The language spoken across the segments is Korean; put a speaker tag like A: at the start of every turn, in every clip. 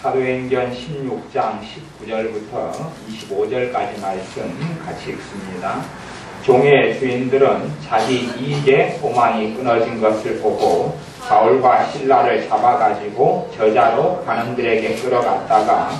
A: 사도행전 16장 19절부터 25절까지 말씀 같이 읽습니다. 종의 주인들은 자기 이익에 소망이 끊어진 것을 보고 바울과 실라를 잡아가지고 저자로 관원들에게 끌어갔다가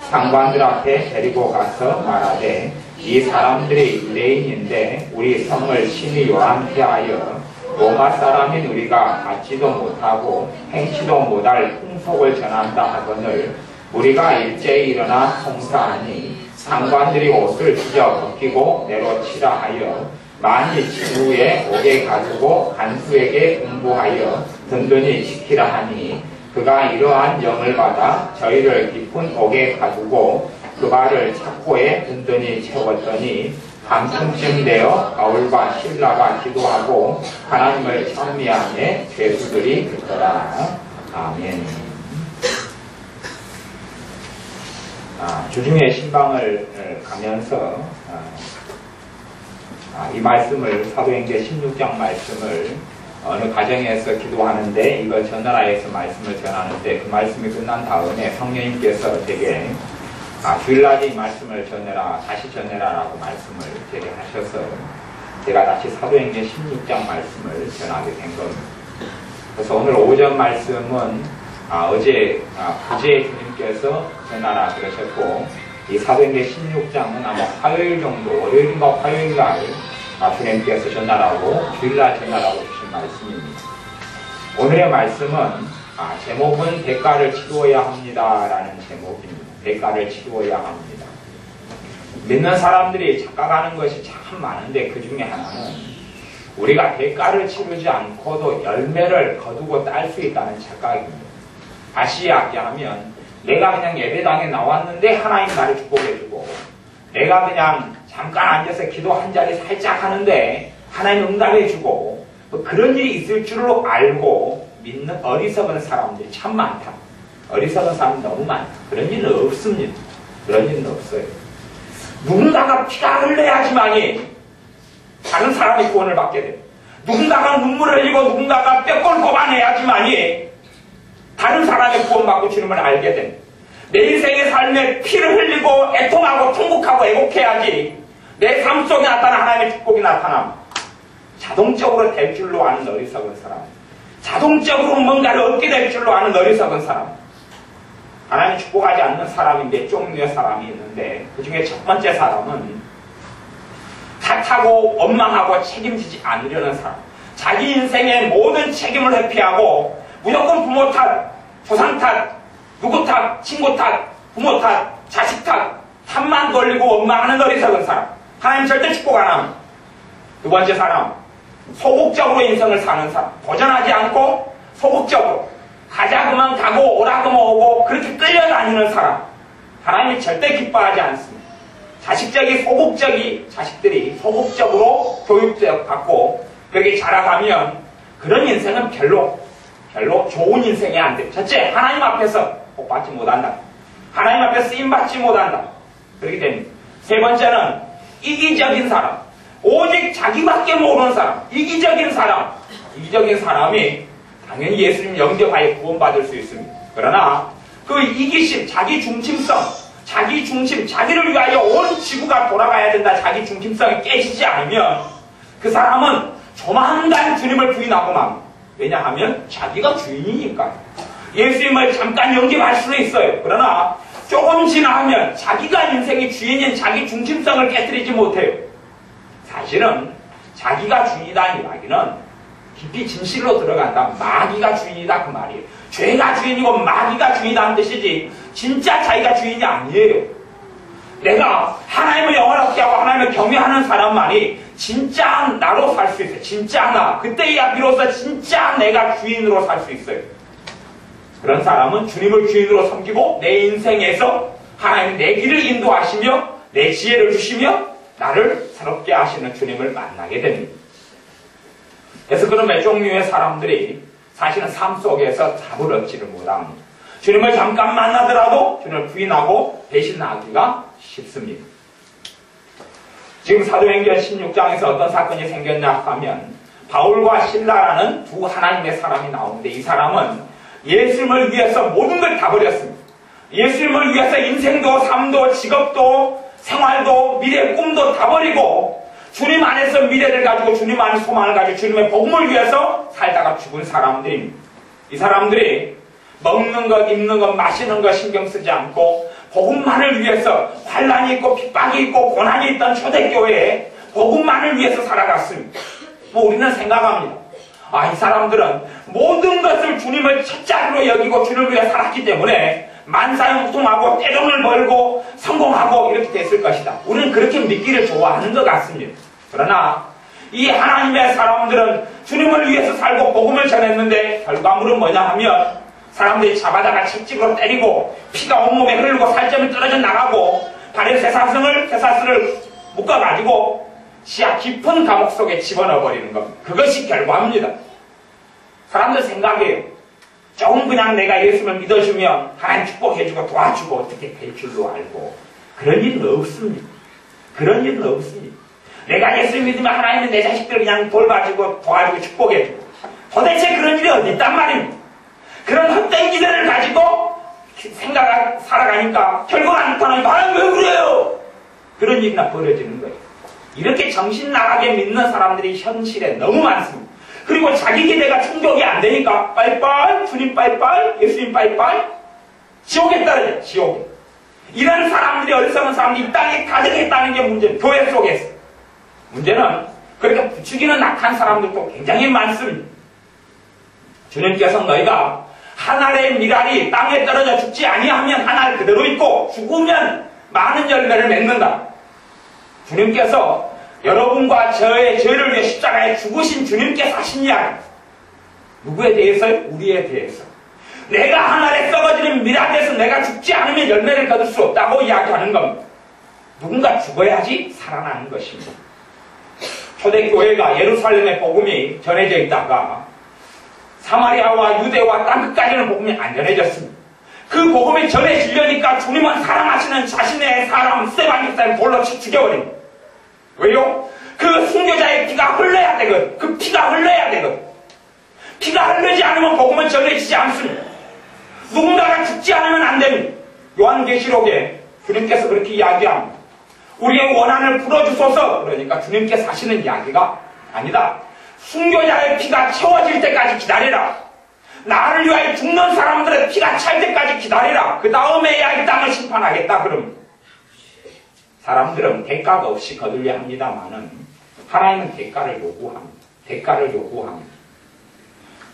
A: 상관들 앞에 데리고 가서 말하되 이 사람들이 유대인인데 우리 성을 심히 요란케 하여 로마 사람인 우리가 받지도 못하고 행치도 못할 풍속을 전한다 하거늘 우리가 일제히 일어나 통사하니 상관들이 옷을 찢어 벗기고 내로치라 하여 만일 친구에 옥에 가두고 간수에게 응보하여 든든히 지키라 하니 그가 이러한 영을 받아 저희를 깊은 옥에 가두고 그 발을 착고에 든든히 채웠더니 밤중쯤 되어 바울과 실라가 기도하고 하나님을 찬미하며 죄수들이 듣더라. 아멘. 주중에 신방을 가면서 이 말씀을 사도행전 16장 말씀을 어느 가정에서 기도하는데 이거 전나라에서 말씀을 전하는데 그 말씀이 끝난 다음에 성령님께서 되게 주일날에 이 말씀을 전해라, 다시 전해라라고 말씀을 되게 하셔서 제가 다시 사도행전 16장 말씀을 전하게 된 겁니다. 그래서 오늘 오전 말씀은 어제 주님께서 전하라 그러셨고 이 사도행전 16장은 아마 화요일 정도, 월요일인가 화요일날 주님께서 전하라고 주일날 전하라고 주신 말씀입니다. 오늘의 말씀은 제목은 대가를 치루어야 합니다라는 제목입니다. 대가를 치루어야 합니다. 믿는 사람들이 착각하는 것이 참 많은데 그 중에 하나는 우리가 대가를 치르지 않고도 열매를 거두고 딸 수 있다는 착각입니다. 다시 이야기하면 내가 그냥 예배당에 나왔는데 하나님 나를 축복해주고 내가 그냥 잠깐 앉아서 기도 한 자리 살짝 하는데 하나님 응답해주고 그런 일이 있을 줄로 알고 믿는 어리석은 사람들이 참 많다. 어리석은 사람 너무 많다. 그런 일은 없습니다. 그런 일은 없어요. 누군가가 피가 흘러야지만이 다른 사람이 구원을 받게 됩니다. 누군가가 눈물을 흘리고 누군가가 뼈골 뽑아내야지만이 다른 사람의 구원받고 주님을 알게 됩니다. 내 인생의 삶에 피를 흘리고 애통하고 통곡하고 애곡해야지 내 삶 속에 나타난 하나님의 축복이 나타납니다. 자동적으로 될 줄로 아는 어리석은 사람, 자동적으로 뭔가를 얻게 될 줄로 아는 어리석은 사람, 하나님 축복하지 않는 사람이 몇 종류의 사람이 있는데 그 중에 첫 번째 사람은 탓하고 원망하고 책임지지 않으려는 사람, 자기 인생의 모든 책임을 회피하고 무조건 부모 탓, 조상 탓, 누구 탓, 친구 탓, 부모 탓, 자식 탓만 걸리고 원망하는 어리석은 사람, 하나님 절대 축복 안 합니다. 두 번째 사람, 소극적으로 인생을 사는 사람, 도전하지 않고 소극적으로 가자 그만 가고 오라 그만 오고 그렇게 끌려다니는 사람, 하나님이 절대 기뻐하지 않습니다. 자식들이 소극적으로 교육받고 그렇게 자라가면 그런 인생은 별로 좋은 인생이 안 돼. 첫째, 하나님 앞에서 복받지 못한다. 하나님 앞에서 쓰임받지 못한다. 그렇게 됩니다. 세 번째는 이기적인 사람, 오직 자기밖에 모르는 사람, 이기적인 사람이 당연히 예수님 영접하여 구원받을 수 있습니다. 그러나 그 이기심, 자기 중심성, 자기를 위하여 온 지구가 돌아가야 된다. 자기 중심성이 깨지지 않으면 그 사람은 조만간 주님을 부인하고 맙니다. 왜냐하면 자기가 주인이니까. 예수님을 잠깐 영접할 수는 있어요. 그러나 조금 지나면 자기가 인생의 주인인 자기 중심성을 깨뜨리지 못해요. 사실은 자기가 주인이라는 이야기는 깊이 진실로 들어간다. 마귀가 주인이다 그 말이에요. 죄가 주인이고 마귀가 주인이라는 뜻이지 진짜 자기가 주인이 아니에요. 내가 하나님을 영원하게 하고 하나님을 경외하는 사람만이 진짜 나로 살 수 있어요. 진짜 나. 그때야 비로소 진짜 내가 주인으로 살 수 있어요. 그런 사람은 주님을 주인으로 섬기고 내 인생에서 하나님 내 길을 인도하시며 내 지혜를 주시며 나를 새롭게 하시는 주님을 만나게 됩니다. 그래서 그런 몇 종류의 사람들이 사실은 삶 속에서 답을 얻지를 못합니다. 주님을 잠깐 만나더라도 주님을 부인하고 배신하기가 쉽습니다. 지금 사도행전 16장에서 어떤 사건이 생겼냐 하면 바울과 실라라는 두 하나님의 사람이 나오는데 이 사람은 예수님을 위해서 모든 걸 다 버렸습니다. 예수님을 위해서 인생도 삶도 직업도 생활도 미래의 꿈도 다 버리고 주님 안에서 미래를 가지고 주님 안에 소망을 가지고 주님의 복음을 위해서 살다가 죽은 사람들입니다. 이 사람들이 먹는 것, 입는 것, 마시는 것 신경 쓰지 않고 복음만을 위해서 환난이 있고 핍박이 있고 고난이 있던 초대교회에 복음만을 위해서 살아갔습니다. 우리는 생각합니다. 이 사람들은 모든 것을 주님을 첫자리로 여기고 주님을 위해 살았기 때문에 만사형통하고 떼돈을 벌고 성공하고 이렇게 됐을 것이다. 우리는 그렇게 믿기를 좋아하는 것 같습니다. 그러나 이 하나님의 사람들은 주님을 위해서 살고 복음을 전했는데 결과물은 뭐냐 하면 사람들이 잡아다가 채찍으로 때리고 피가 온몸에 흐르고 살점이 떨어져 나가고 발에 쇠사슬을 묶어가지고 지하 깊은 감옥 속에 집어넣어버리는 겁니다. 그것이 결과입니다. 사람들 생각해요. 조금 그냥 내가 예수님을 믿어주면 하나님 축복해주고 도와주고 어떻게 될 줄로 알고 그런 일은 없습니다. 그런 일은 없습니다. 내가 예수님 믿으면 하나님은 내 자식들 그냥 돌봐주고 도와주고 축복해주고 도대체 그런 일이 어디 있단 말입니다. 그런 헛된 기대를 가지고 살아가니까 결국 나타나니까 하나님 왜 그래요? 그런 일이나 벌어지는 거예요. 이렇게 정신 나가게 믿는 사람들이 현실에 너무 많습니다. 그리고 자기 기대가 충족이 안 되니까 빠이빠이 주님 빠이빠이 예수님 빠이빠이 지옥에 떨어져요. 지옥에. 이런 사람들이 어리석은 사람들이 이 땅에 가득했다는 게 문제예요. 교회 속에서. 문제는 그렇게 부추기는 악한 사람들도 굉장히 많습니다. 주님께서 너희가 한 알의 밀알이 땅에 떨어져 죽지 아니하면 한 알 그대로 있고 죽으면 많은 열매를 맺는다. 주님께서 여러분과 저의 죄를 위해 십자가에 죽으신 주님께서 하신 이야기. 누구에 대해서요? 우리에 대해서. 내가 한 알에 썩어지는 밀알에서 내가 죽지 않으면 열매를 거둘 수 없다고 이야기하는 겁니다. 누군가 죽어야지 살아나는 것입니다. 초대교회가 예루살렘의 복음이 전해져 있다가 사마리아와 유대와 땅끝까지는 복음이 안 전해졌습니다. 그 복음이 전해지려니까 주님은 사랑하시는 자신의 사람 스데반 집사를 돌로 죽여버립니다. 왜요? 그 순교자의 피가 흘러야 되거든. 그 피가 흘러야 되거든. 피가 흐르지 않으면 복음은 전해지지 않습니다. 누군가가 죽지 않으면 안 됩니다. 요한계시록에 주님께서 그렇게 이야기합니다. 우리의 원한을 풀어주소서. 그러니까 주님께서 하시는 이야기가 아니다. 순교자의 피가 채워질 때까지 기다리라. 나를 위하여 죽는 사람들의 피가 찰 때까지 기다리라. 그 다음에야 이 땅을 심판하겠다. 그럼 사람들은 대가가 없이 거들려 합니다만은 하나님은 대가를 요구합니다. 대가를 요구합니다.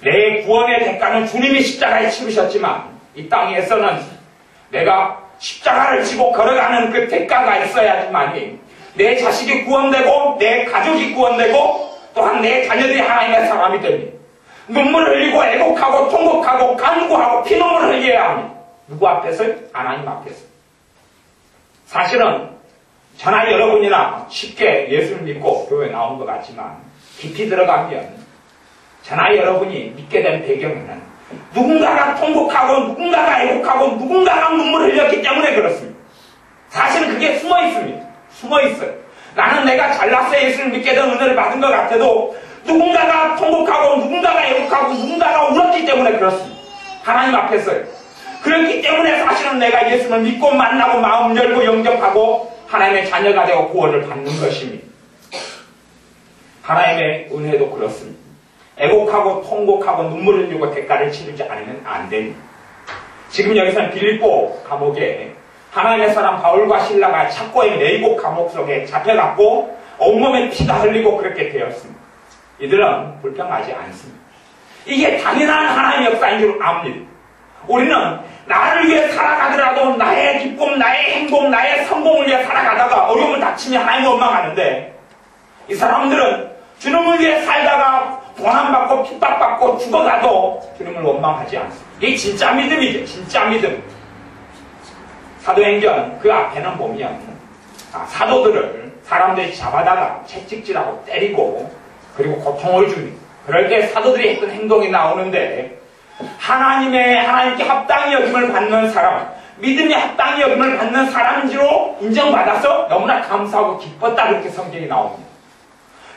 A: 내 구원의 대가는 주님이 십자가에 치르셨지만 이 땅에서는 내가 십자가를 지고 걸어가는 그 대가가 있어야지만이 내 자식이 구원되고 내 가족이 구원되고 또한 내 자녀들이 하나님의 사람이 됩니다. 눈물을 흘리고 애곡하고 통곡하고 간구하고 피눈물을 흘려야 합니다. 누구 앞에서요? 하나님 앞에서. 사실은 저나 여러분이나 쉽게 예수를 믿고 교회에 나온 것 같지만 깊이 들어가면 저나 여러분이 믿게 된 배경에는 누군가가 통곡하고 누군가가 애곡하고 누군가가 눈물을 흘렸기 때문에 그렇습니다. 사실은 그게 숨어 있습니다. 숨어 있어요. 나는 내가 잘났어 예수를 믿게 된 은혜를 받은 것 같아도 누군가가 통곡하고 누군가가 애곡하고 누군가가 울었기 때문에 그렇습니다. 하나님 앞에서요. 그렇기 때문에 사실은 내가 예수를 믿고 만나고 마음 열고 영접하고 하나님의 자녀가 되고 구원을 받는 것입니다. 하나님의 은혜도 그렇습니다. 애곡하고 통곡하고 눈물을 흘리고 대가를 치르지 않으면 안 됩니다. 지금 여기서는 빌립보 감옥에 하나님의 사람 바울과 실라가 착고에 매이고 감옥 속에 잡혀갔고 온몸에 피가 흘리고 그렇게 되었습니다. 이들은 불평하지 않습니다. 이게 당연한 하나님의 역사인 줄 압니다. 우리는 나를 위해 살아가더라도 나의 기쁨, 나의 행복, 나의 성공을 위해 살아가다가 어려움을 닥치면 하나님을 원망하는데 이 사람들은 주님을 위해 살다가 고난받고 핍박받고 죽어가도 주님을 원망하지 않습니다. 이게 진짜 믿음이죠. 진짜 믿음. 사도행전 그 앞에는 보면 사도들을 사람들이 잡아다가 채찍질하고 때리고 그리고 고통을 줍니다. 그럴 때 사도들이 했던 행동이 나오는데 하나님께 합당히 여김을 받는 사람, 믿음이 합당히 여김을 받는 사람인지로 인정받아서 너무나 감사하고 기뻤다 그렇게 성경이 나옵니다.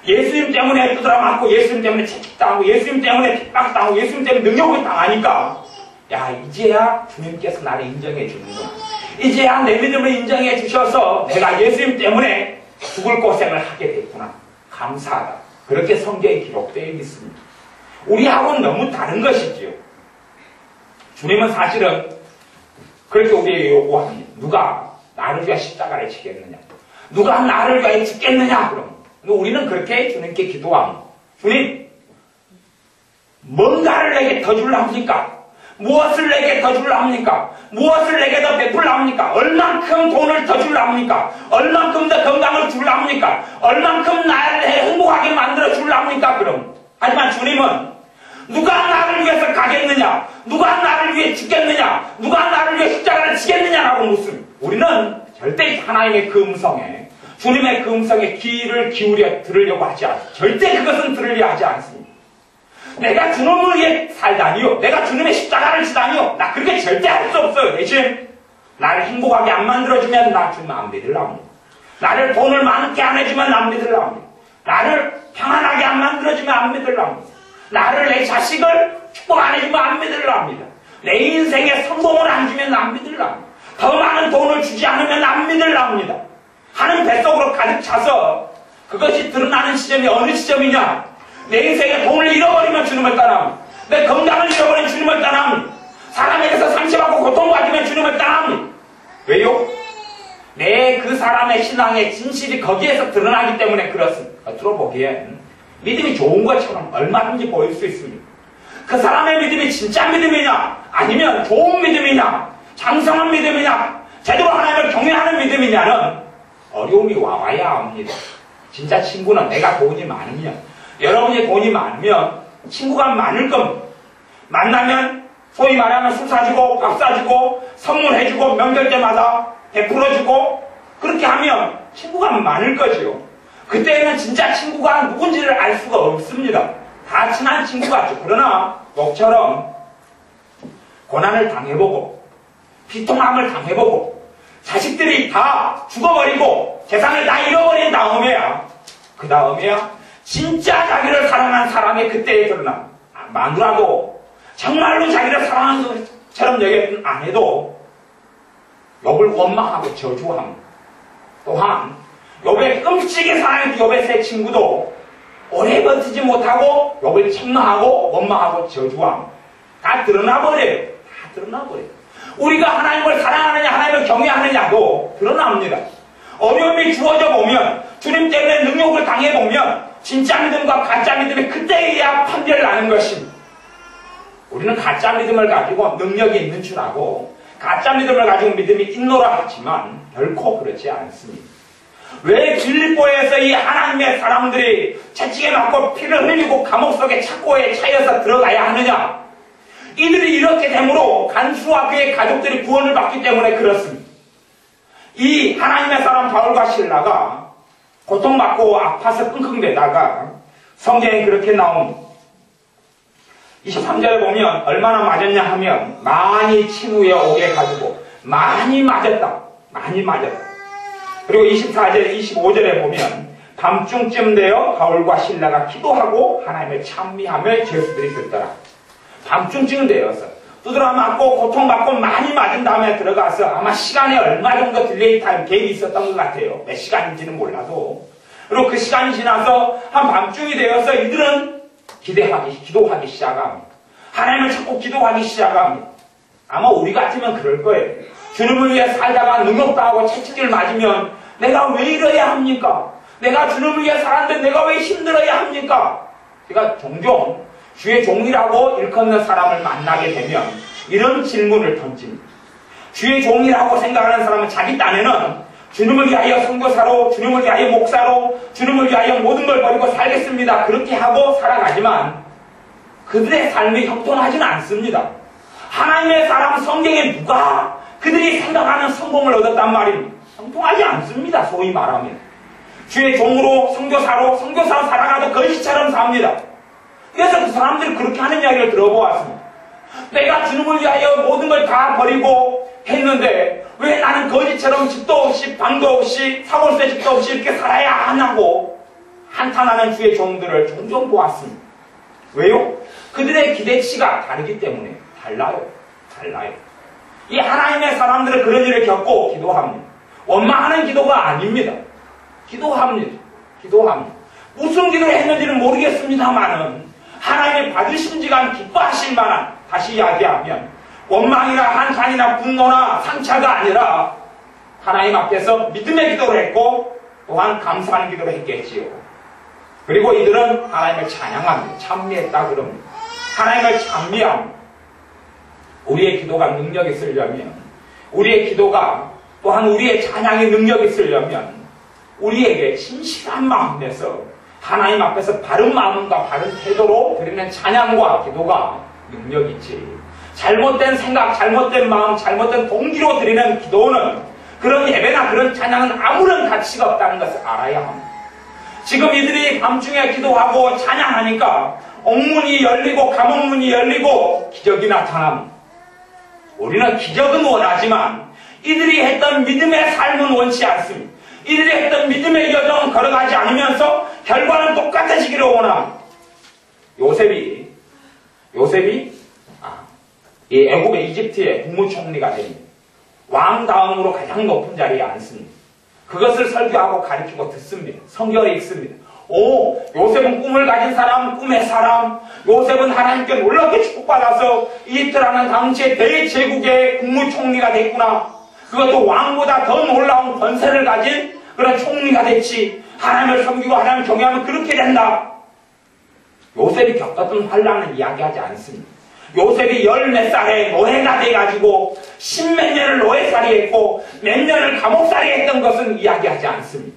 A: 예수님 때문에 두드려 맞고 예수님 때문에 채찍당하고 예수님 때문에 핍박당하고 예수님 때문에 능욕을 당하니까 야, 이제야 주님께서 나를 인정해 주는구나. 이제야 내 믿음을 인정해 주셔서 내가 예수님 때문에 죽을 고생을 하게 됐구나. 감사하다. 그렇게 성경에 기록되어 있습니다. 우리하고는 너무 다른 것이지요. 주님은 사실은 그렇게 우리에게 요구합니다. 누가 나를 위해 십자가를 지겠느냐? 누가 나를 위해 죽겠느냐? 그럼 우리는 그렇게 주님께 기도합니다. 주님, 뭔가를 내게 더 주려 합니까? 무엇을 내게 더 주려 합니까? 무엇을 내게 더 베풀려 합니까? 얼만큼 돈을 더 주려 합니까? 얼만큼 더 건강을 주려 합니까? 얼만큼 나를 행복하게 만들어 주려 합니까? 그럼. 하지만 주님은 누가 나를 위해서 가겠느냐? 누가 나를 위해 죽겠느냐? 누가 나를 위해 십자가를 지겠느냐라고 묻습니다. 우리는 절대 하나님의 그 음성에, 주님의 그 음성에 귀를 기울여 들으려고 하지 않습니다. 절대 그것은 들으려 하지 않습니다. 내가 주님을 위해 살다니요, 내가 주님의 십자가를 지다니요, 나 그렇게 절대 할 수 없어요. 대신 나를 행복하게 안 만들어주면 나 주님 안 믿으려고. 나를 돈을 많게 안 해주면 안 믿으려고. 나를 평안하게 안 만들어주면 안 믿으려고. 나를 내 자식을 축복 안 해주면 안 믿으려고 합니다. 내 인생에 성공을 안 주면 안 믿으려고. 더 많은 돈을 주지 않으면 안 믿으려고 합니다. 하는 뱃속으로 가득 차서 그것이 드러나는 시점이 어느 시점이냐? 내 인생에 돈을 잃어버리면 주님을 떠납니다. 내 건강을 잃어버리면 주님을 떠납니다. 사람에게서 상처받고 고통받으면 주님을 떠납니다. 왜요? 내 그 사람의 신앙의 진실이 거기에서 드러나기 때문에 그렇습니다. 겉으로 보기엔 믿음이 좋은 것처럼 얼마든지 보일 수 있습니다. 그 사람의 믿음이 진짜 믿음이냐, 아니면 좋은 믿음이냐, 장성한 믿음이냐, 제대로 하나님을 경외하는 믿음이냐는 어려움이 와야 합니다. 진짜 친구는 내가 돈이 많으냐, 여러분이 돈이 많으면 친구가 많을 겁니다. 만나면 소위 말하면 술 사주고 밥 사주고 선물해주고 명절 때마다 베풀어주고 그렇게 하면 친구가 많을 거지요. 그때는 진짜 친구가 누군지를 알 수가 없습니다. 다 친한 친구 같죠. 그러나 목처럼 고난을 당해보고 비통함을 당해보고 자식들이 다 죽어버리고 재산을 다 잃어버린 다음에야, 그 다음에야 진짜 자기를 사랑한 사람이 그때에 드러나. 마누라도 정말로 자기를 사랑하는 것처럼 여겼던 아내도 욥을 원망하고 저주함. 또한 욥의 끔찍하게 사랑했던 욥의 세 친구도 오래 버티지 못하고 욥을 책망하고 원망하고 저주함. 다 드러나버려요. 다 드러나버려요. 우리가 하나님을 사랑하느냐 하나님을 경외하느냐도 드러납니다. 어려움이 주어져 보면, 주님 때문에 능욕을 당해보면 진짜 믿음과 가짜 믿음이 그때에야 판별을 나는 것입니다. 우리는 가짜 믿음을 가지고 능력이 있는 줄 알고 가짜 믿음을 가지고 믿음이 있노라 하지만 결코 그렇지 않습니다. 왜 빌립보에서 이 하나님의 사람들이 채찍에 맞고 피를 흘리고 감옥 속에 착고에 차여서 들어가야 하느냐? 이들이 이렇게 되므로 간수와 그의 가족들이 구원을 받기 때문에 그렇습니다. 이 하나님의 사람 바울과 실라가 고통받고 아파서 끙끙대다가 성경에 그렇게 나옵니다. 23절에 보면 얼마나 맞았냐 하면 많이 친 후에 오게 가지고 많이 맞았다. 많이 맞았다. 그리고 24절, 25절에 보면 밤중쯤 되어 바울과 실라가 기도하고 하나님을 찬미하며 죄수들이 듣더라. 밤중쯤 되어서 두드러 맞고 고통받고 많이 맞은 다음에 들어가서 아마 시간에 얼마 정도 딜레이 타임 갭이 있었던 것 같아요. 몇 시간인지는 몰라도. 그리고 그 시간이 지나서 한 밤중이 되어서 이들은 기도하기 시작합니다. 하나님을 찾고 기도하기 시작합니다. 아마 우리 같으면 그럴 거예요. 주님을 위해 살다가 능욕당하고 채찍을 맞으면 내가 왜 이래야 합니까? 내가 주님을 위해 살았는데 내가 왜 힘들어야 합니까? 제가 종종 주의 종이라고 일컫는 사람을 만나게 되면 이런 질문을 던집니다. 주의 종이라고 생각하는 사람은 자기 딴에는 주님을 위하여 선교사로, 주님을 위하여 목사로, 주님을 위하여 모든 걸 버리고 살겠습니다. 그렇게 하고 살아가지만 그들의 삶이 형통하지는 않습니다. 하나님의 사람 성경에 누가 그들이 생각하는 성공을 얻었단 말입니다. 형통하지 않습니다. 소위 말하면. 주의 종으로, 선교사로 살아가도 거지처럼 삽니다. 그래서 그 사람들이 그렇게 하는 이야기를 들어보았습니다. 내가 주님을 위하여 모든 걸 다 버리고 했는데 왜 나는 거지처럼 집도 없이 방도 없이 사골세 집도 없이 이렇게 살아야 하냐고 한탄하는 주의 종들을 종종 보았습니다. 왜요? 그들의 기대치가 다르기 때문에 달라요. 달라요. 이 하나님의 사람들은 그런 일을 겪고 기도합니다. 원망하는 기도가 아닙니다. 기도합니다. 무슨 기도를 했는지는 모르겠습니다만은 하나님의 받으심지간 기뻐하실 만한, 다시 이야기하면 원망이나 한탄이나 분노나 상처가 아니라 하나님 앞에서 믿음의 기도를 했고 또한 감사하는 기도를 했겠지요. 그리고 이들은 하나님을 찬양합니다. 찬미했다 그럽니다. 하나님을 찬미합니다. 우리의 기도가 능력이 있으려면, 우리의 기도가 또한 우리의 찬양의 능력이 있으려면 우리에게 진실한 마음 내서 하나님 앞에서 바른 마음과 바른 태도로 드리는 찬양과 기도가 능력이 있지. 잘못된 생각, 잘못된 마음, 잘못된 동기로 드리는 기도는, 그런 예배나 그런 찬양은 아무런 가치가 없다는 것을 알아야 합니다. 지금 이들이 밤중에 기도하고 찬양하니까 옥문이 열리고 감옥문이 열리고 기적이 나타납니다. 우리는 기적은 원하지만 이들이 했던 믿음의 삶은 원치 않습니다. 이들이 했던 믿음의 여정은 걸어가지 않으면서 결과는 똑같아지기를 원합니다. 요셉이 이 애국의 이집트의 국무총리가 됩니다. 왕 다음으로 가장 높은 자리에 앉습니다. 그것을 설교하고 가르치고 듣습니다. 성경을 읽습니다. 오, 요셉은 꿈을 가진 사람, 꿈의 사람. 요셉은 하나님께 놀랍게 축복받아서 이집트라는 당시의 대제국의 국무총리가 됐구나. 그것도 왕보다 더 놀라운 권세를 가진 그런 총리가 됐지. 하나님을 섬기고 하나님을 경외하면 그렇게 된다. 요셉이 겪었던 환난은 이야기하지 않습니다. 요셉이 10몇 살에 노예가 돼가지고 10몇 년을 노예살이 했고 몇 년을 감옥살이 했던 것은 이야기하지 않습니다.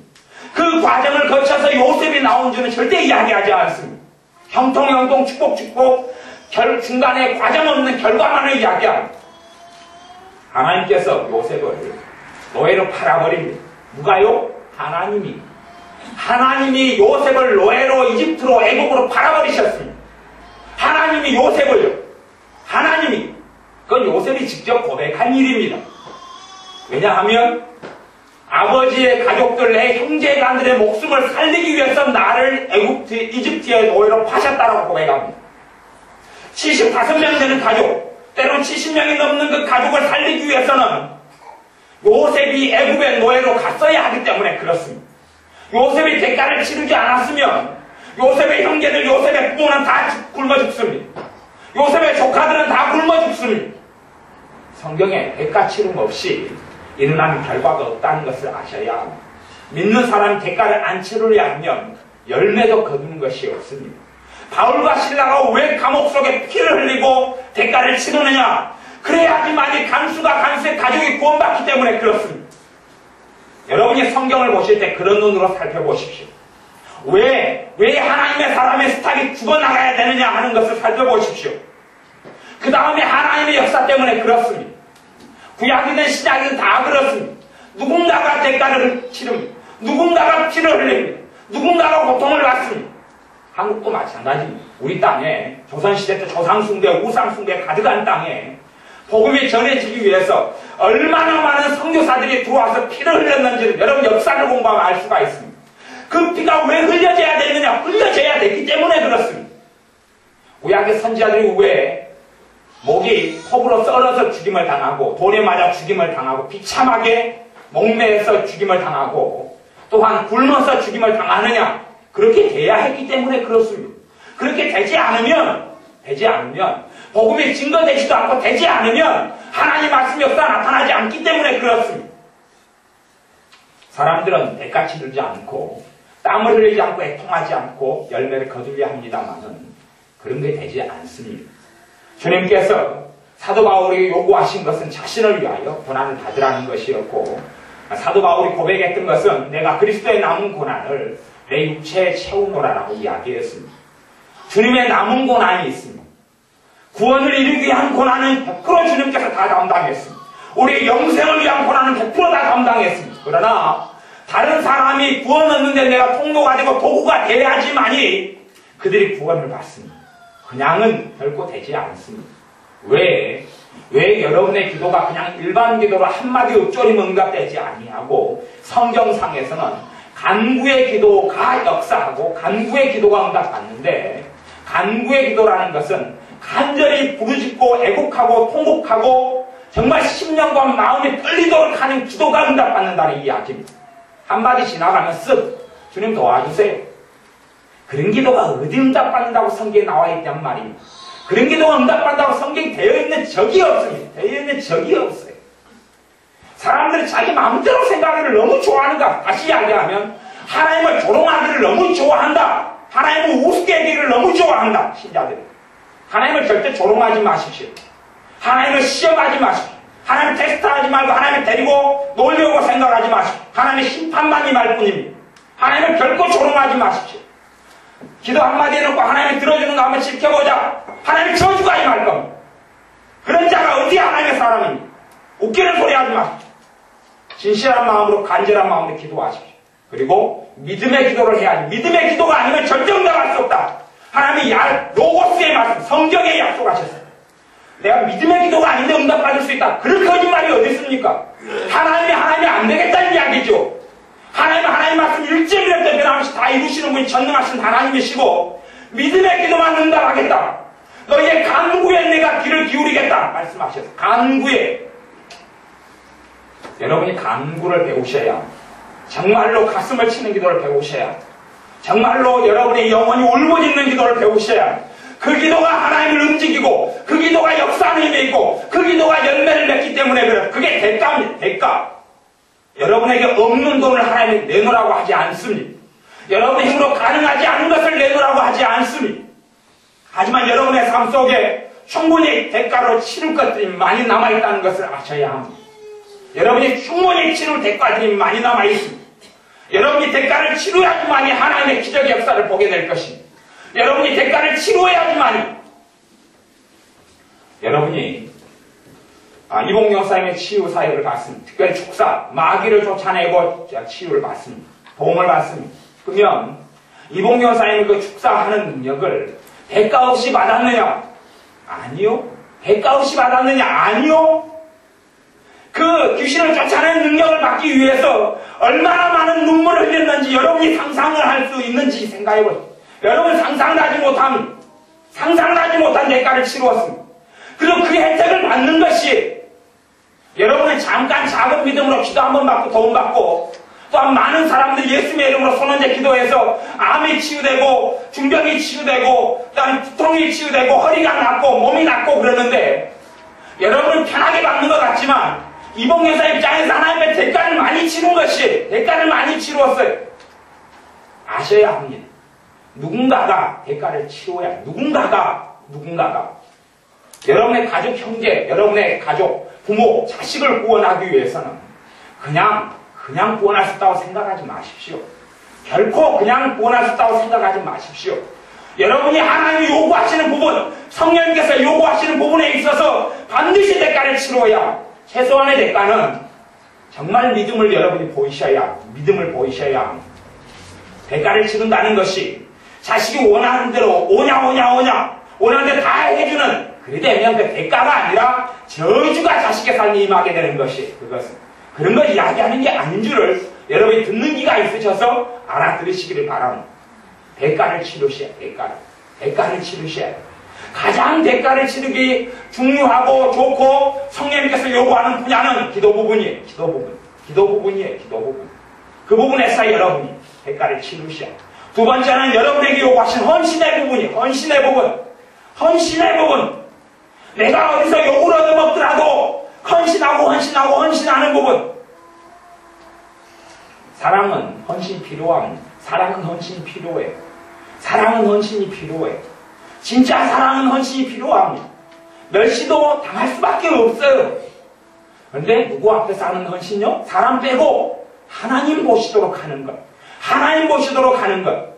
A: 그 과정을 거쳐서 요셉이 나온 줄은 절대 이야기하지 않습니다. 형통, 축복, 중간에 과정 없는 결과만을 이야기합니다. 하나님께서 요셉을 노예로 팔아버립니다. 누가요? 하나님이 요셉을 노예로 이집트로 애국으로 팔아버리셨습니다. 하나님이 요셉을요. 그건 요셉이 직접 고백한 일입니다. 왜냐하면 아버지의 가족들, 내 형제간들의 목숨을 살리기 위해서 나를 이집트의 노예로 파셨다라고 고백합니다. 75명 되는 가족, 때론 70명이 넘는 그 가족을 살리기 위해서는 요셉이 애굽의 노예로 갔어야 하기 때문에 그렇습니다. 요셉이 대가를 치르지 않았으면 요셉의 형제들, 요셉의 부모는 다 굶어 죽습니다. 요셉의 조카들은 다 굶어 죽습니다. 성경에 대가 치름 없이 일어나는 결과가 없다는 것을 아셔야 합니다. 믿는 사람이 대가를 안 치르려 하면 열매도 거두는 것이 없습니다. 바울과 신라가 왜 감옥 속에 피를 흘리고 대가를 치르느냐? 그래야지만이 간수의 가족이 구원받기 때문에 그렇습니다. 여러분이 성경을 보실 때 그런 눈으로 살펴보십시오. 왜 하나님의 사람의 스탁이 죽어나가야 되느냐 하는 것을 살펴보십시오. 그 다음에 하나님의 역사 때문에 그렇습니다. 구약이든 신약이든 다 그렇습니다. 누군가가 대가를 치릅니다. 누군가가 피를 흘립니다. 누군가가 고통을 받습니다. 한국도 마찬가지입니다. 우리 땅에 조선시대 때 조상숭배, 우상숭배 가득한 땅에 복음이 전해지기 위해서 얼마나 많은 선교사들이 들어와서 피를 흘렸는지를 여러분 역사를 공부하면 알 수가 있습니다. 그 피가 왜 흘려져야 되느냐? 흘려져야 되기 때문에 그렇습니다. 구약의 선지자들이 왜 목이 톱으로 썰어서 죽임을 당하고 돌에 맞아 죽임을 당하고 비참하게 목매에서 죽임을 당하고 또한 굶어서 죽임을 당하느냐? 그렇게 돼야 했기 때문에 그렇습니다. 그렇게 되지 않으면 복음이 증거되지도 않고 되지 않으면 하나님 말씀이 역사 나타나지 않기 때문에 그렇습니다. 사람들은 대가 치르지 않고 땀을 흘리지 않고 애통하지 않고 열매를 거두려 합니다만은 그런 게 되지 않습니다. 주님께서 사도 바울이 요구하신 것은 자신을 위하여 고난을 받으라는 것이었고 사도 바울이 고백했던 것은 내가 그리스도의 남은 고난을 내 육체에 채우노라라고 이야기했습니다. 주님의 남은 고난이 있습니다. 구원을 이루기 위한 고난은 100% 주님께서 다 담당했습니다. 우리의 영생을 위한 고난은 100% 다 담당했습니다. 그러나 다른 사람이 구원 얻는데 내가 통로가 되고 도구가 돼야지만이 그들이 구원을 받습니다. 그냥은 결코 되지 않습니다. 왜 여러분의 기도가 그냥 일반 기도로 한마디 읊조리면 응답되지 아니하고 성경상에서는 간구의 기도가 역사하고 간구의 기도가 응답받는데 간구의 기도라는 것은 간절히 부르짖고 애곡하고 통곡하고 정말 심령과 마음이 떨리도록 하는 기도가 응답받는다는 이야기입니다. 한마디 지나가면 쓱 주님 도와주세요. 그런 기도가 어디 응답받는다고 성경에 나와 있단 말입니다. 그런 기도가 응답받는다고 성경에 되어 있는 적이 없습니다. 되어 있는 적이 없어요. 사람들이 자기 마음대로 생각하기를 너무 좋아하는가? 다시 이야기하면 하나님을 조롱하기를 너무 좋아한다. 하나님을 우습게 여기기를 너무 좋아한다. 신자들이. 하나님을 절대 조롱하지 마십시오. 하나님을 시험하지 마십시오. 하나님 테스트하지 말고 하나님을 데리고 놀려고 생각하지 마십시오. 하나님의 심판만 임할 뿐입니다. 하나님을 결코 조롱하지 마십시오. 기도 한마디 해놓고 하나님이 들어주는 거 한번 지켜보자. 하나님 저주가 임할 겁니다. 그런 자가 어디 하나님의 사람입니까? 웃기는 소리 하지 마십시오. 진실한 마음으로 간절한 마음으로 기도하십시오. 그리고 믿음의 기도를 해야지. 믿음의 기도가 아니면 절대 응답할 수 없다. 하나님이 로고스의 말씀, 성경에 약속하셨어요. 내가 믿음의 기도가 아닌데 응답받을 수 있다. 그런 거짓말이 어디 있습니까? 하나님이 안 되겠다는 이야기죠. 하나님 말씀 1점이라도 변함없이 다 이루시는 분이 전능하신 하나님이시고 믿음의 기도만 응답하겠다. 너희의 간구에 내가 귀를 기울이겠다 말씀하셨어요. 간구에. 여러분이 간구를 배우셔야 합니다. 정말로 가슴을 치는 기도를 배우셔야 합니다. 정말로 여러분의 영혼이 울부짖는 기도를 배우셔야 합니다. 그 기도가 하나님을 움직이고 그 기도가 역사하는 힘이 있고 그 기도가 열매를 맺기 때문에 그래요. 그게 대가입니다. 대가. 여러분에게 없는 돈을 하나님이 내놓으라고 하지 않습니다. 여러분의 힘으로 가능하지 않은 것을 내놓으라고 하지 않습니다. 하지만 여러분의 삶 속에 충분히 대가로 치를 것들이 많이 남아있다는 것을 아셔야 합니다. 여러분이 충분히 치를 대가들이 많이 남아있습니다. 여러분이 대가를 치루어야지만이 하나님의 기적의 역사를 보게 될 것입니다. 여러분이 대가를 치루어야지만이 여러분이 이봉 여사님의 치유 사역을 받습니다. 특별히 축사, 마귀를 쫓아내고 치유를 받습니다. 도움을 받습니다. 그러면 이봉 여사님이 그 축사하는 능력을 대가 없이 받았느냐? 아니요. 대가 없이 받았느냐? 아니요. 그 귀신을 쫓아내는 능력을 받기 위해서 얼마나 많은 눈물을 흘렸는지 여러분이 상상을 할 수 있는지 생각해보세요. 여러분 상상을 하지 못한 대가를 치루었습니다. 그리고 그 혜택을 받는 것이 여러분은 잠깐 작은 믿음으로 기도 한번 받고 도움 받고 또한 많은 사람들이 예수님의 이름으로 손언제 기도해서 암이 치유되고 중병이 치유되고 또한 두통이 치유되고 허리가 낫고 몸이 낫고 그러는데 여러분은 편하게 받는 것 같지만 이봉 여사 입장에서 하나님의 대가를 많이 치루었어요. 아셔야 합니다. 누군가가 대가를 치러야 누군가가 여러분의 가족 형제, 여러분의 가족, 부모, 자식을 구원하기 위해서는 그냥 구원할 수 있다고 생각하지 마십시오. 결코 그냥 구원할 수 있다고 생각하지 마십시오. 여러분이 하나님이 요구하시는 부분, 성령님께서 요구하시는 부분에 있어서 반드시 대가를 치러야 최소한의 대가는 정말 믿음을 여러분이 보이셔야 합니다. 대가를 치른다는 것이 자식이 원하는 대로 원하는 대로 다 해주는 그리 되면 그 대가가 아니라 저주가 자식의 삶에 임하게 되는 것이 그것은 그런 걸 이야기하는 게 아닌 줄을 여러분이 듣는 기가 있으셔서 알아들으시기를 바랍니다. 대가를 치르셔야 대가를 치르셔야 가장 대가를 치르기 중요하고 좋고 성령님께서 요구하는 분야는 기도 부분이에요. 기도 부분. 그 부분에서 여러분이 대가를 치르셔야 두 번째는 여러분에게 요구하신 헌신의 부분. 내가 어디서 욕을 얻어먹더라도 헌신하는 부분. 사랑은 헌신이 필요합니다. 사랑은 헌신이 필요해요. 진짜 사랑은 헌신이 필요합니다. 멸시도 당할 수밖에 없어요. 그런데 누구 앞에서 하는 헌신요? 사람 빼고 하나님 보시도록 하는 것.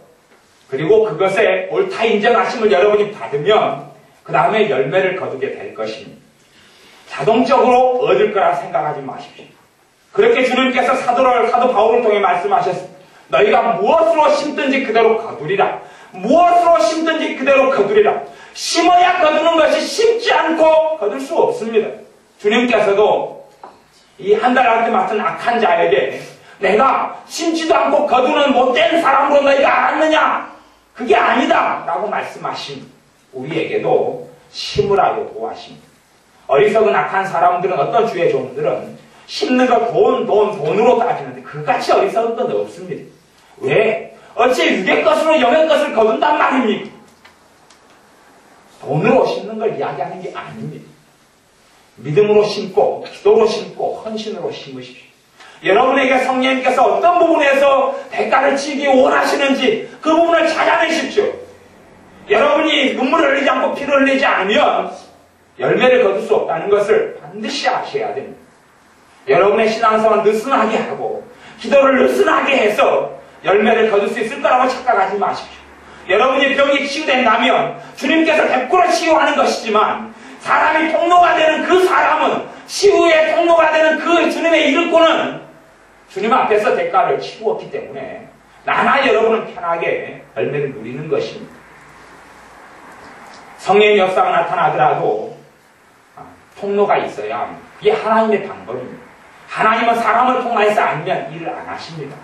A: 그리고 그것에 옳다 인정하심을 여러분이 받으면 그 다음에 열매를 거두게 될 것입니다. 자동적으로 얻을 거라 생각하지 마십시오. 그렇게 주님께서 사도 바울을 통해 말씀하셨습니다. 너희가 무엇으로 심든지 그대로 거두리라. 심어야 거두는 것이 심지 않고 거둘 수 없습니다. 주님께서도 이 한 달 안에 맡은 악한 자에게 내가 심지도 않고 거두는 못된 사람으로 너희가 알았느냐? 그게 아니다 라고 말씀하신 우리에게도 심으라고 보호하십니다. 어리석은 악한 사람들은 어떤 주의 종들은 심는 걸 돈으로 따지는데 그같이 어리석은 건 없습니다. 왜? 어째 육의 것으로 영의 것을 거둔단 말입니까? 돈으로 심는 걸 이야기하는 게 아닙니다. 믿음으로 심고 기도로 심고 헌신으로 심으십시오. 여러분에게 성령님께서 어떤 부분에서 대가를 치기 원하시는지 그 부분을 찾아내십시오. 여러분이 눈물을 흘리지 않고 피를 흘리지 않으면 열매를 거둘 수 없다는 것을 반드시 아셔야 됩니다. 여러분의 신앙생활을 느슨하게 하고 기도를 느슨하게 해서 열매를 거둘 수 있을 거라고 착각하지 마십시오. 여러분이 병이 치유된다면 주님께서 100% 치유하는 것이지만 사람이 통로가 되는 그 사람은 치유의 통로가 되는 그 주님의 일꾼은 주님 앞에서 대가를 치루었기 때문에 나나 여러분은 편하게 열매를 누리는 것입니다. 성령의 역사가 나타나더라도 통로가 있어야 합니다. 이게 하나님의 방법입니다. 하나님은 사람을 통하여서 아니면 일을 안 하십니다.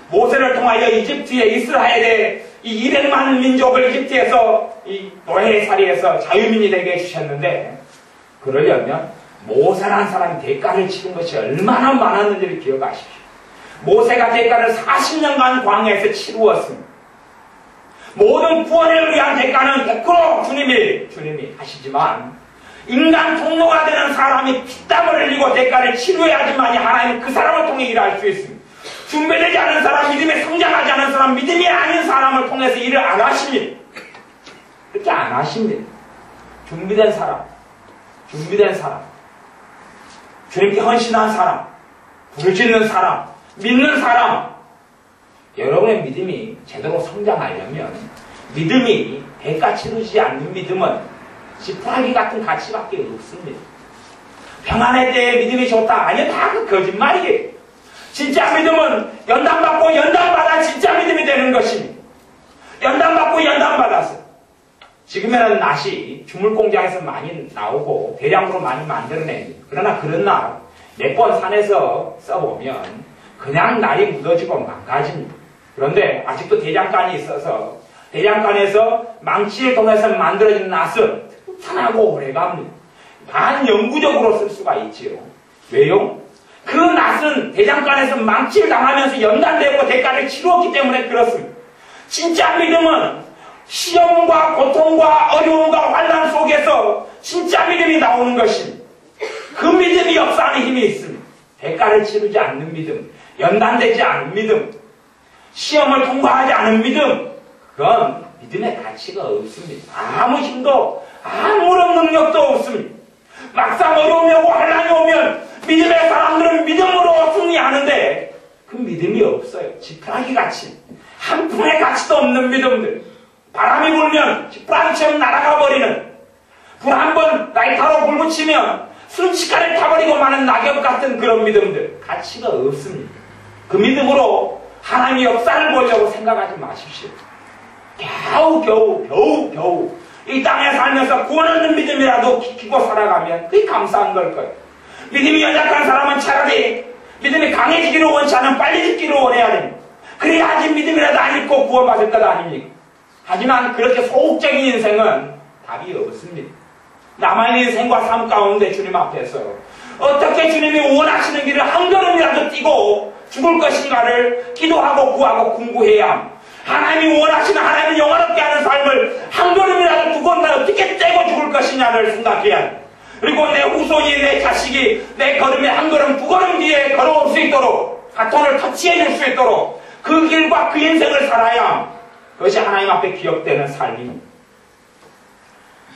A: 모세를 통하여 이집트의 이스라엘의 이 200만 민족을 이집트에서 이 노예살이에서 자유민이 되게 해주셨는데 그러려면 모세라는 사람이 대가를 치른 것이 얼마나 많았는지를 기억하십시오. 모세가 대가를 40년간 광야에서 치루었습니다. 모든 구원을 위한 대가는 100% 주님이 하시지만 인간 통로가 되는 사람이 피땀을 흘리고 대가를 치루해야지만이 하나님은 그 사람을 통해 일할 수 있습니다. 준비되지 않은 사람, 믿음에 성장하지 않은 사람, 믿음이 아닌 사람을 통해서 일을 안 하십니다. 그렇게 안 하십니다. 준비된 사람, 주님께 헌신한 사람, 부르짖는 사람, 믿는 사람, 여러분의 믿음이 제대로 성장하려면 믿음이 대가 치르지 않는 믿음은 지푸라기 같은 가치밖에 없습니다. 평안의 때에 믿음이 좋다. 아니요, 다 그 거짓말이에요. 진짜 믿음은 연단받고 연단받아 진짜 믿음이 되는 것입니다. 연단받고 연단받아서 지금에는 낫이 주물공장에서 많이 나오고 대량으로 많이 만들어냅니다. 그러나 그런 날 몇 번 산에서 써보면 그냥 날이 묻어지고 망가집니다. 그런데 아직도 대장간이 있어서 대장간에서 망치를 통해서 만들어진 낫은 튼튼하고 오래갑니다. 반영구적으로 쓸 수가 있지요. 왜요? 그 낫은 대장간에서 망치를 당하면서 연단되고 대가를 치루었기 때문에 그렇습니다. 진짜 믿음은 시험과 고통과 어려움과 환난 속에서 진짜 믿음이 나오는 것입니다. 그 믿음이 역사하는 힘이 있습니다. 대가를 치르지 않는 믿음, 연단되지 않은 믿음, 시험을 통과하지 않은 믿음, 그건 믿음의 가치가 없습니다. 아무 힘도 아무런 능력도 없습니다. 막상 어려움이 오고 환난이 오면 믿음의 사람들은 믿음으로 승리하는데 그 믿음이 없어요. 지푸라기 같이 한 푼의 가치도 없는 믿음들, 바람이 불면 지푸라기처럼 날아가 버리는, 불 한 번 라이터로 불 붙이면 순식간에 타버리고 마는 낙엽 같은 그런 믿음들, 가치가 없습니다. 그 믿음으로 하나님의 역사를 보려고 생각하지 마십시오. 겨우 이 땅에 살면서 구원 얻는 믿음이라도 지키고 살아가면 그게 감사한 걸 거예요. 믿음이 연약한 사람은 차라리 믿음이 강해지기를 원치 않으면 빨리 죽기를 원해야 됩니다. 그래야지 믿음이라도 안 잃고 구원받을 것 아닙니까? 하지만 그렇게 소극적인 인생은 답이 없습니다. 남아있는 인생과 삶 가운데 주님 앞에서 어떻게 주님이 원하시는 길을 한 걸음이라도 뛰고 죽을 것인가를 기도하고 구하고 궁구해야 합니다. 하나님이 원하시는, 하나님을 영원롭게 하는 삶을 한 걸음이라도 두고 나 어떻게 떼고 죽을 것이냐를 생각해야 합니다. 그리고 내 후손이, 내 자식이 내 걸음에 한 걸음 두 걸음 뒤에 걸어올 수 있도록, 바톤을 터치해 줄 수 있도록 그 길과 그 인생을 살아야 합니다. 그것이 하나님 앞에 기억되는 삶입니다.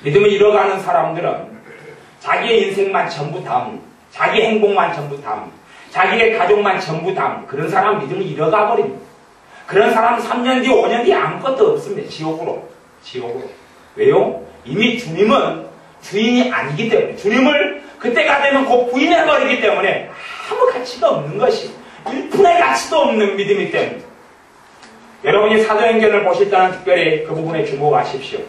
A: 믿음을 잃어가는 사람들은 자기의 인생만 전부 담, 자기 행복만 전부 담, 자기의 가족만 전부 담, 그런 사람 믿음을 잃어가 버립니다. 그런 사람은 3년 뒤, 5년 뒤 아무것도 없습니다. 지옥으로. 왜요? 이미 주님은 주인이 아니기 때문에, 주님을 그때가 되면 곧 부인해버리기 때문에 아무 가치가 없는 것이, 1푼의 가치도 없는 믿음이기 때문에. 여러분이 사도행전을 보실 때는 특별히 그 부분에 주목하십시오.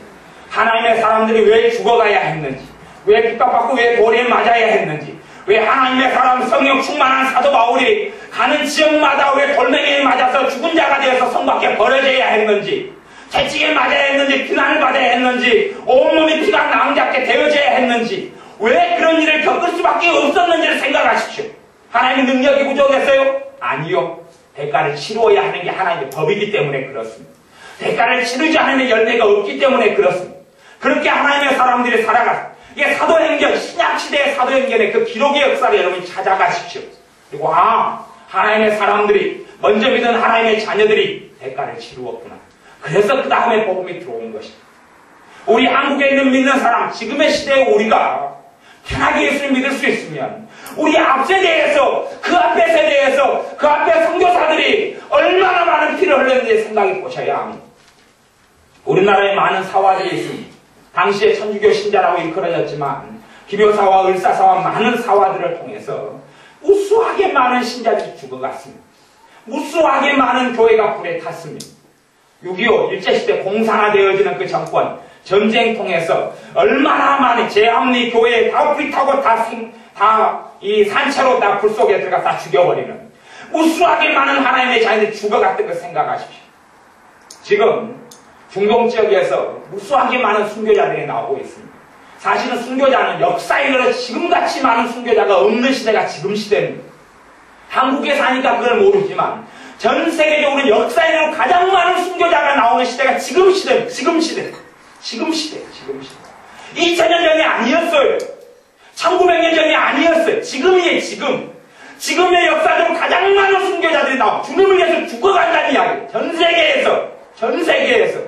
A: 하나님의 사람들이 왜 죽어가야 했는지, 왜 핍박받고 왜 돌에 맞아야 했는지, 왜 하나님의 사람 성령 충만한 사도 바울이 가는 지역마다 왜 돌멩이에 맞아서 죽은 자가 되어서 성 밖에 버려져야 했는지, 채찍에 맞아야 했는지, 비난을 받아야 했는지, 온몸이 피가 낭잡게 되어져야 했는지, 왜 그런 일을 겪을 수밖에 없었는지를 생각하십시오. 하나님의 능력이 부족했어요? 아니요. 대가를 치루어야 하는 게 하나님의 법이기 때문에 그렇습니다. 대가를 치르지 않으면 열매가 없기 때문에 그렇습니다. 그렇게 하나님의 사람들이 살아갔습니다. 이게 사도행전, 신약시대의 사도행전의 그 기록의 역사를 여러분이 찾아가십시오. 그리고 하나님의 사람들이, 먼저 믿은 하나님의 자녀들이 대가를 치루었구나. 그래서 그 다음에 복음이 들어온 것입니다. 우리 한국에 있는 믿는 사람, 지금의 시대에 우리가 편하게 예수를 믿을 수 있으면 우리 앞 세대에서, 그 앞에 세대에서, 그 앞에 선교사들이 얼마나 많은 피를 흘렸는지 생각해 보셔야 합니다. 우리나라에 많은 사화들이 있습니다. 당시에 천주교 신자라고 일컬어졌지만 기묘사화, 을사사화 많은 사화들을 통해서 무수하게 많은 신자들이 죽어갔습니다. 무수하게 많은 교회가 불에 탔습니다. 6.25 일제시대 공산화되어지는 그 정권, 전쟁 통해서 얼마나 많은 제합리 교회에 다 불타고 이 산채로 다 불 속에 들어가 다 죽여버리는 무수하게 많은 하나님의 자녀들이 죽어갔던 걸 생각하십시오. 지금 중동 지역에서 무수하게 많은 순교자들이 나오고 있습니다. 사실은 순교자는 역사일로 지금같이 많은 순교자가 없는 시대가 지금 시대입니다. 한국에 사니까 그걸 모르지만 전 세계적으로 역사에는 가장 많은 순교자가 나오는 시대가 지금 시대입니다. 지금 시대. 2000년 전이 아니었어요. 1900년 전이 아니었어요. 지금이에요, 지금. 지금의 역사적으로 가장 많은 순교자들이 나오고 주님을 위해서 죽어간다는 이야기. 전 세계에서.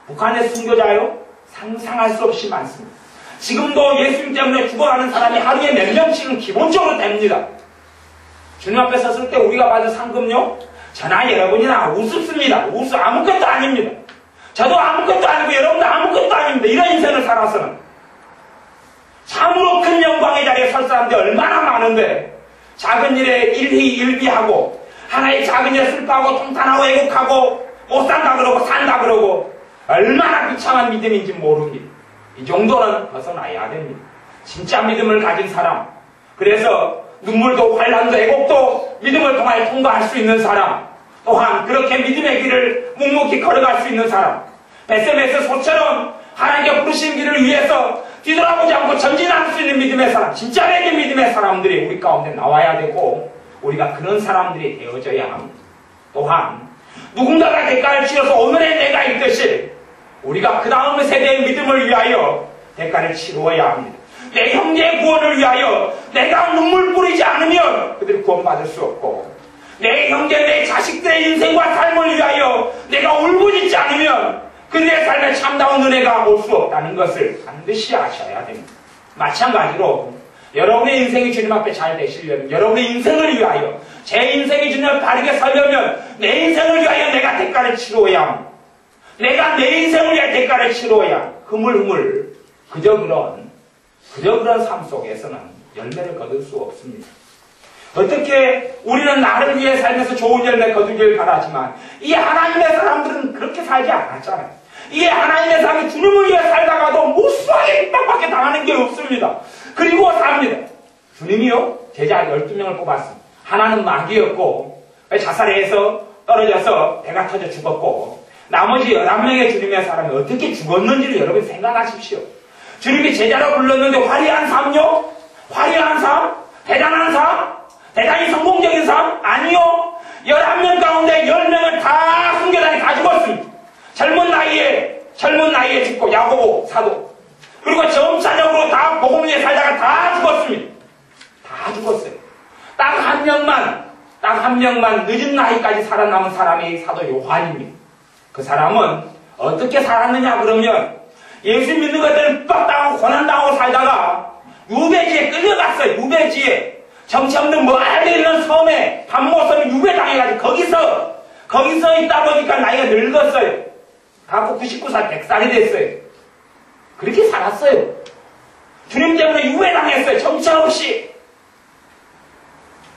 A: 북한의 순교자요? 상상할 수 없이 많습니다. 지금도 예수님 때문에 죽어가는 사람이 하루에 몇 명씩은 기본적으로 됩니다. 주님 앞에 섰을 때 우리가 받은 상금요? 저나 여러분이나 우습습니다. 아무것도 아닙니다. 저도 아무것도 아니고 여러분도 아무것도 아닙니다. 이런 인생을 살아서는. 참으로 큰 영광의 자리에 설 사람들이 얼마나 많은데 작은 일에 일희일비하고 하나의 작은 일에 슬퍼하고 통탄하고 애곡하고 못 산다 그러고 산다 그러고 얼마나 비참한 믿음인지 모릅니다. 이 정도는 벗어나야 됩니다. 진짜 믿음을 가진 사람, 그래서 눈물도 환난도 애곡도 믿음을 통하여 통과할 수 있는 사람, 또한 그렇게 믿음의 길을 묵묵히 걸어갈 수 있는 사람, 베세메스 소처럼 하나님께 부르신 길을 위해서 뒤돌아보지 않고 전진할 수 있는 믿음의 사람, 진짜 내게 믿음의 사람들이 우리 가운데 나와야 되고 우리가 그런 사람들이 되어져야 합니다. 또한 누군가가 대가를 치러서 오늘의 내가 있듯이 우리가 그 다음 세대의 믿음을 위하여 대가를 치루어야 합니다. 내 형제의 구원을 위하여 내가 눈물 뿌리지 않으면 그들이 구원받을 수 없고, 내 형제, 내 자식들의 인생과 삶을 위하여 내가 울부짖지 않으면 그들의 삶에 참다운 은혜가 올 수 없다는 것을 반드시 아셔야 됩니다. 마찬가지로 여러분의 인생이 주님 앞에 잘 되시려면, 여러분의 인생을 위하여, 제 인생이 주님 앞에 바르게 서려면 내 인생을 위하여 내가 대가를 치루어야 합니다. 내가 내 인생을 위해 대가를 치루어야 흐물흐물 그저 그런 삶 속에서는 열매를 거둘 수 없습니다. 어떻게 우리는 나를 위해 살면서 좋은 열매 거두길 바라지만 이 하나님의 사람들은 그렇게 살지 않았잖아요. 이 하나님의 사람이 주님을 위해 살다가도 무수하게 핍박받게 당하는 게 없습니다. 그리고 삽니다. 주님이요? 제자 12명을 뽑았습니다. 하나는 마귀였고 자살해서 떨어져서 배가 터져 죽었고, 나머지 11명의 주님의 사람이 어떻게 죽었는지를 여러분 생각하십시오. 주님이 제자로 불렀는데 화려한 삶요? 화려한 삶? 대단한 삶? 대단히 성공적인 삶? 아니요. 11명 가운데 10명은 다 순교단이 다 죽었습니다. 젊은 나이에 죽고, 야고보 사도. 그리고 점차적으로 다 복음 위에 살다가 다 죽었습니다. 다 죽었어요. 딱 한 명만 늦은 나이까지 살아남은 사람이 사도 요한입니다. 그 사람은 어떻게 살았느냐 그러면 예수 믿는 것들을 핍박당하고 고난당하고 살다가 유배지에 끌려갔어요. 유배지에. 정치 없는 멀리 있는 섬에 밤모섬에 유배당해가지고 거기서 있다 보니까 나이가 늙었어요. 갖고 99살 100살이 됐어요. 그렇게 살았어요. 주님 때문에 유배당했어요. 정치 없이.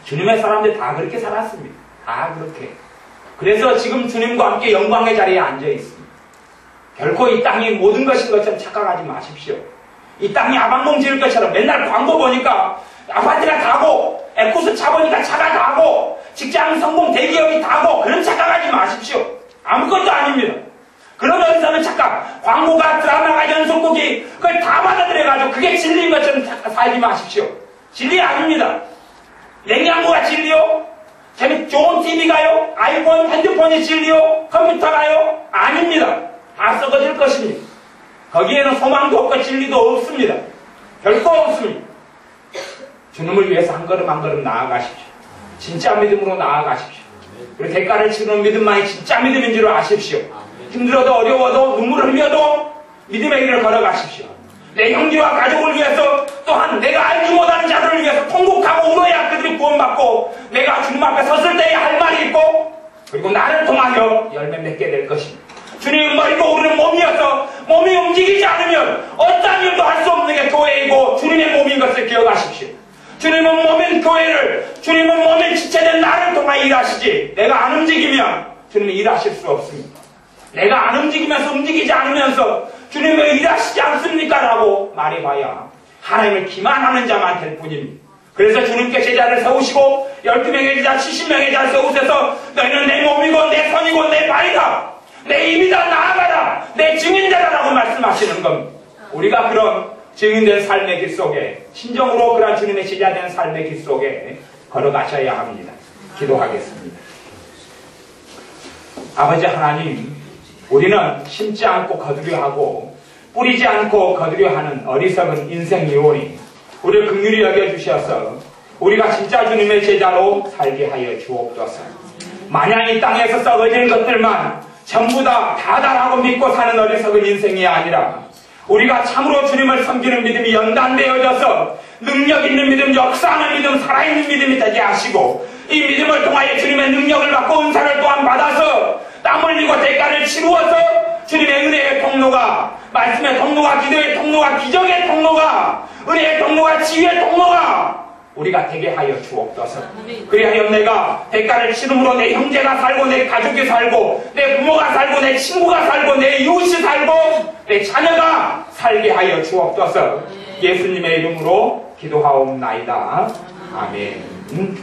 A: 주님의 사람들 다 그렇게 살았습니다. 다 그렇게. 그래서 지금 주님과 함께 영광의 자리에 앉아 있습니다. 결코 이 땅이 모든 것인 것처럼 착각하지 마십시오. 이 땅이 아방몽 지을 것처럼 맨날 광고 보니까 아파트가 다고, 에코스 차 보니까 차가 다고, 직장 성공 대기업이 다고, 그런 착각하지 마십시오. 아무것도 아닙니다.
B: 그런 어리석은 착각, 광고가, 드라마가, 연속곡이 그걸 다 받아들여가지고 그게 진리인 것처럼 살지 마십시오. 진리 아닙니다. 냉장고가 진리요? 좋은 TV가요? 아이폰, 핸드폰이 진리요? 컴퓨터가요? 아닙니다. 다 썩어질 것입니다. 거기에는 소망도 없고 진리도 없습니다. 결코 없습니다. 주님을 위해서 한 걸음 한 걸음 나아가십시오. 진짜 믿음으로 나아가십시오. 그리고 대가를 치르는 믿음만이 진짜 믿음인 줄 아십시오. 힘들어도 어려워도 눈물을 흘려도 믿음의 길을 걸어가십시오. 내 형제와 가족을 위해서 또한 내가 알지 못하는 자들을 위해서 통곡하고 울어야 그들이 구원받고 내가 주님 앞에 섰을 때에 할 말이 있고 그리고 나를 통하여 열매 맺게 될 것입니다. 주님은 머리고 오르는 몸이어서 몸이 움직이지 않으면 어떤 일도 할 수 없는 게 교회이고 주님의 몸인 것을 기억하십시오. 주님은 몸인 교회를, 주님은 몸인 지체된 나를 통하여 일하시지 내가 안 움직이면 주님이 일하실 수 없습니다. 내가 안 움직이면서 움직이지 않으면서 주님 왜 일하시지 않습니까? 라고 말해봐야 하나님을 기만하는 자만 될 뿐입니다. 그래서 주님께 제자를 세우시고 12명의 제자 70명의 제자를 세우셔서 너희는 내 몸이고 내 손이고 내 발이다. 내 입이다. 나아가라. 내 증인자라고 말씀하시는 겁니다. 우리가 그런 증인된 삶의 길 속에 진정으로 그런 주님의 제자된 삶의 길 속에 걸어가셔야 합니다. 기도하겠습니다. 아버지 하나님, 우리는 심지 않고 거두려 하고 뿌리지 않고 거두려 하는 어리석은 인생 이론이 우리를 긍휼히 여겨주셔서 우리가 진짜 주님의 제자로 살게 하여 주옵소서. 마냥 이 땅에서 썩어지는 것들만 전부 다 다다라고 믿고 사는 어리석은 인생이 아니라 우리가 참으로 주님을 섬기는 믿음이 연단되어져서 능력 있는 믿음, 역사하는 믿음, 살아있는 믿음이 되게 하시고 이 믿음을 통하여 주님의 능력을 받고 은사를 또한 받아서 땀 흘리고 대가를 치루어서 주님의 은혜의 통로가, 말씀의 통로가, 기도의 통로가, 기적의 통로가, 은혜의 통로가, 지혜의 통로가 우리가 되게 하여 주옵소서. 그리하여 내가 대가를 치름으로 내 형제가 살고 내 가족이 살고 내 부모가 살고 내 친구가 살고 내 이웃이 살고 내 자녀가 살게 하여 주옵소서. 예수님의 이름으로 기도하옵나이다. 아멘. 주님.